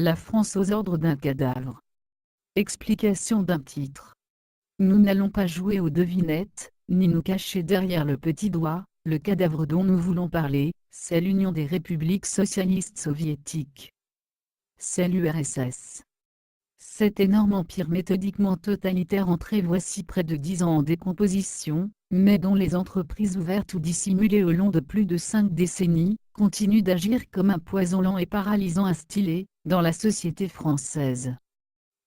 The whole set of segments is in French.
La France aux ordres d'un cadavre. Explication d'un titre. Nous n'allons pas jouer aux devinettes, ni nous cacher derrière le petit doigt. Le cadavre dont nous voulons parler, c'est l'Union des républiques socialistes soviétiques. C'est l'URSS. Cet énorme empire méthodiquement totalitaire entré voici près de 10 ans en décomposition, mais dont les entreprises ouvertes ou dissimulées au long de plus de 5 décennies, continuent d'agir comme un poison lent et paralysant instillé dans la société française.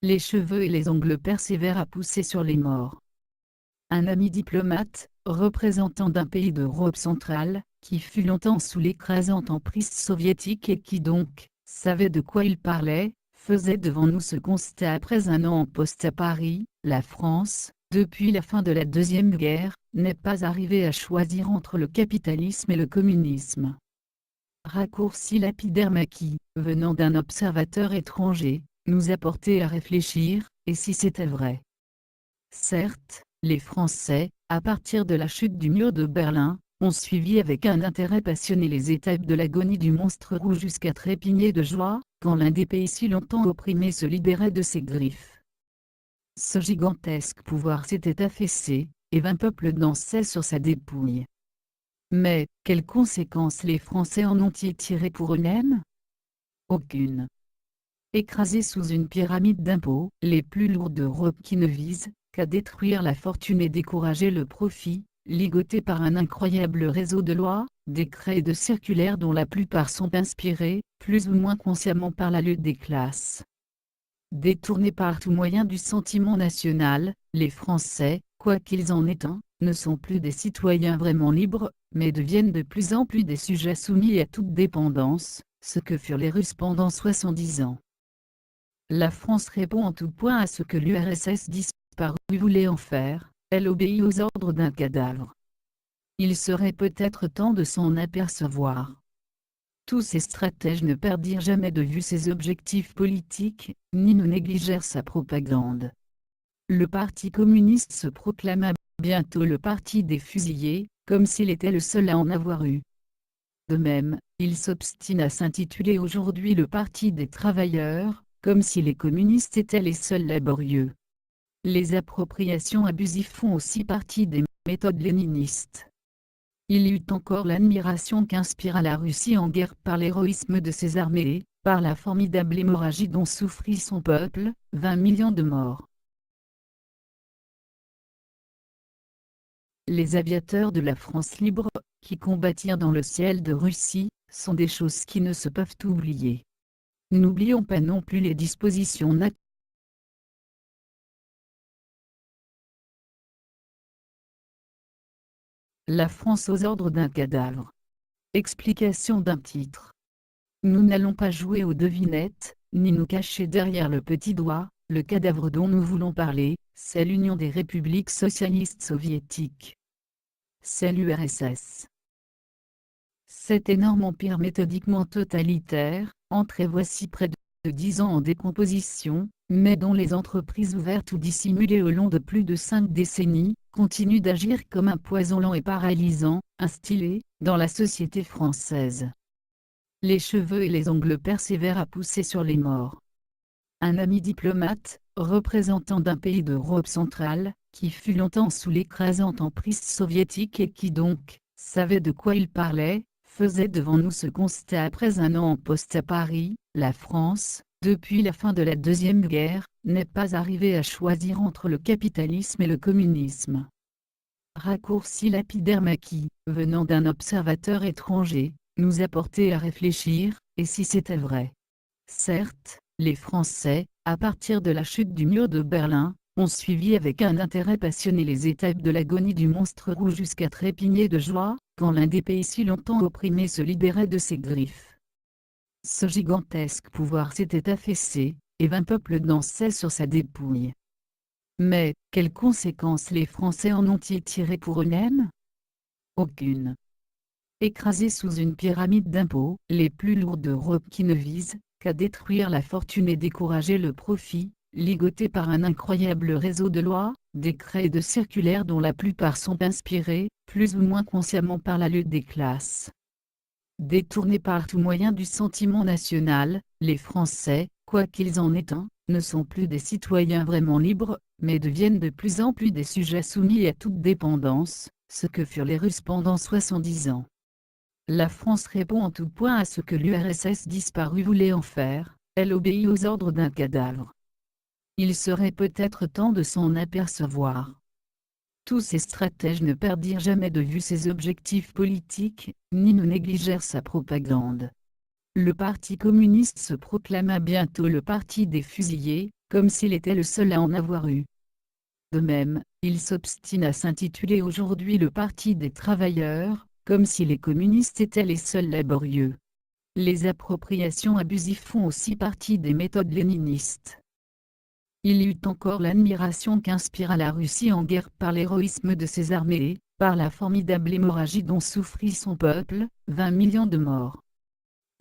Les cheveux et les ongles persévèrent à pousser sur les morts. Un ami diplomate, représentant d'un pays d'Europe centrale, qui fut longtemps sous l'écrasante emprise soviétique et qui donc savait de quoi il parlait, faisait devant nous ce constat après un an en poste à Paris: la France, depuis la fin de la Deuxième Guerre, n'est pas arrivée à choisir entre le capitalisme et le communisme. Raccourci lapidaire mais qui, venant d'un observateur étranger, nous a porté à réfléchir, et si c'était vrai? Certes, les Français, à partir de la chute du mur de Berlin, ont suivi avec un intérêt passionné les étapes de l'agonie du monstre rouge jusqu'à trépigner de joie, quand l'un des pays si longtemps opprimés se libérait de ses griffes. Ce gigantesque pouvoir s'était affaissé, et 20 peuples dansaient sur sa dépouille. Mais, quelles conséquences les Français en ont-ils tirées pour eux-mêmes? Aucune. Écrasés sous une pyramide d'impôts, les plus lourds d'Europe qui ne visent qu'à détruire la fortune et décourager le profit, ligotés par un incroyable réseau de lois, décrets et de circulaires dont la plupart sont inspirés, plus ou moins consciemment par la lutte des classes. Détournés par tout moyen du sentiment national, les Français, quoi qu'ils en aient un, ne sont plus des citoyens vraiment libres, mais deviennent de plus en plus des sujets soumis à toute dépendance, ce que furent les Russes pendant 70 ans. La France répond en tout point à ce que l'URSS disparue voulait en faire, elle obéit aux ordres d'un cadavre. Il serait peut-être temps de s'en apercevoir. Tous ces stratèges ne perdirent jamais de vue ses objectifs politiques, ni ne négligèrent sa propagande. Le Parti communiste se proclama bientôt le parti des fusillés, comme s'il était le seul à en avoir eu. De même, il s'obstine à s'intituler aujourd'hui le Parti des travailleurs, comme si les communistes étaient les seuls laborieux. Les appropriations abusives font aussi partie des méthodes léninistes. Il y eut encore l'admiration qu'inspira la Russie en guerre par l'héroïsme de ses armées, par la formidable hémorragie dont souffrit son peuple, 20 millions de morts. Les aviateurs de la France libre, qui combattirent dans le ciel de Russie, sont des choses qui ne se peuvent oublier. N'oublions pas non plus les dispositions La France aux ordres d'un cadavre. Explication d'un titre. Nous n'allons pas jouer aux devinettes, ni nous cacher derrière le petit doigt. Le cadavre dont nous voulons parler, c'est l'Union des républiques socialistes soviétiques. C'est l'URSS. Cet énorme empire méthodiquement totalitaire, entré voici près de 10 ans en décomposition, mais dont les entreprises ouvertes ou dissimulées au long de plus de 5 décennies, continuent d'agir comme un poison lent et paralysant, instillé dans la société française. Les cheveux et les ongles persévèrent à pousser sur les morts. Un ami diplomate, représentant d'un pays d'Europe centrale, qui fut longtemps sous l'écrasante emprise soviétique et qui donc savait de quoi il parlait, faisait devant nous ce constat après un an en poste à Paris: la France, depuis la fin de la Deuxième Guerre, n'est pas arrivée à choisir entre le capitalisme et le communisme. Raccourci lapidaire mais qui, venant d'un observateur étranger, nous a porté à réfléchir, et si c'était vrai? Certes, les Français, à partir de la chute du mur de Berlin, ont suivi avec un intérêt passionné les étapes de l'agonie du monstre rouge jusqu'à trépigner de joie, quand l'un des pays si longtemps opprimés se libérait de ses griffes. Ce gigantesque pouvoir s'était affaissé, et 20 peuples dansaient sur sa dépouille. Mais, quelles conséquences les Français en ont-ils tirées pour eux-mêmes? Aucune. Écrasés sous une pyramide d'impôts, les plus lourds d'Europe qui ne visent qu'à détruire la fortune et décourager le profit, ligotés par un incroyable réseau de lois, décrets et de circulaires dont la plupart sont inspirés, plus ou moins consciemment par la lutte des classes. Détournés par tout moyen du sentiment national, les Français, quoi qu'ils en aient un, ne sont plus des citoyens vraiment libres, mais deviennent de plus en plus des sujets soumis à toute dépendance, ce que furent les Russes pendant 70 ans. La France répond en tout point à ce que l'URSS disparue voulait en faire, elle obéit aux ordres d'un cadavre. Il serait peut-être temps de s'en apercevoir. Tous ces stratèges ne perdirent jamais de vue ses objectifs politiques, ni ne négligèrent sa propagande. Le Parti communiste se proclama bientôt le parti des fusillés, comme s'il était le seul à en avoir eu. De même, il s'obstine à s'intituler aujourd'hui le Parti des travailleurs, comme si les communistes étaient les seuls laborieux. Les appropriations abusives font aussi partie des méthodes léninistes. Il y eut encore l'admiration qu'inspira la Russie en guerre par l'héroïsme de ses armées, par la formidable hémorragie dont souffrit son peuple, 20 millions de morts.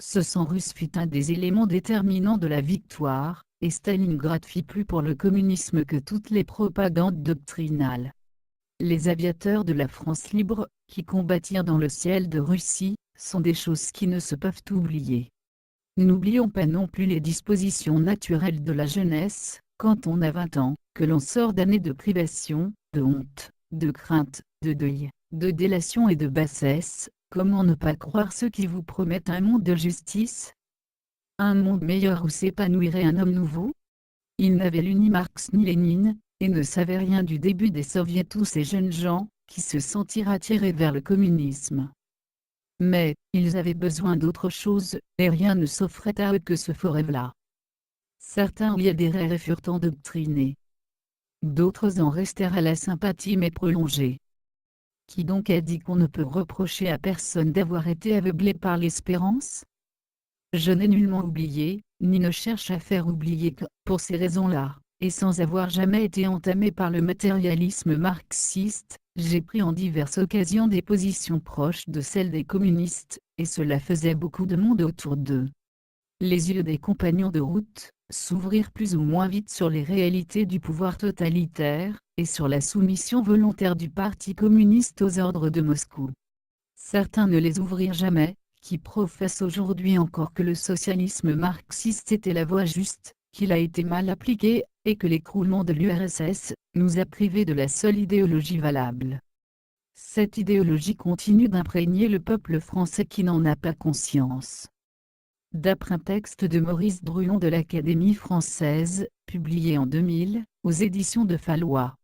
Ce sang russe fut un des éléments déterminants de la victoire, et Stalingrad fit plus pour le communisme que toutes les propagandes doctrinales. Les aviateurs de la France libre, qui combattirent dans le ciel de Russie, sont des choses qui ne se peuvent oublier. N'oublions pas non plus les dispositions naturelles de la jeunesse, quand on a 20 ans, que l'on sort d'années de privation, de honte, de crainte, de deuil, de délation et de bassesse. Comment ne pas croire ceux qui vous promettent un monde de justice? Un monde meilleur où s'épanouirait un homme nouveau? Ils n'avaient lu ni Marx ni Lénine, et ne savaient rien du début des soviets, tous ces jeunes gens, qui se sentirent attirés vers le communisme. Mais, ils avaient besoin d'autre chose, et rien ne s'offrait à eux que ce faux rêve-là. Certains y adhérèrent et furent endoctrinés. D'autres en restèrent à la sympathie mais prolongée. Qui donc a dit qu'on ne peut reprocher à personne d'avoir été aveuglé par l'espérance? Je n'ai nullement oublié, ni ne cherche à faire oublier que, pour ces raisons-là, et sans avoir jamais été entamé par le matérialisme marxiste, j'ai pris en diverses occasions des positions proches de celles des communistes, et cela faisait beaucoup de monde autour d'eux. Les yeux des compagnons de route s'ouvrirent plus ou moins vite sur les réalités du pouvoir totalitaire, et sur la soumission volontaire du Parti communiste aux ordres de Moscou. Certains ne les ouvrirent jamais, qui professent aujourd'hui encore que le socialisme marxiste était la voie juste, qu'il a été mal appliqué, et que l'écroulement de l'URSS nous a privés de la seule idéologie valable. Cette idéologie continue d'imprégner le peuple français qui n'en a pas conscience. D'après un texte de Maurice Druon de l'Académie française, publié en 2000, aux éditions de Fallois.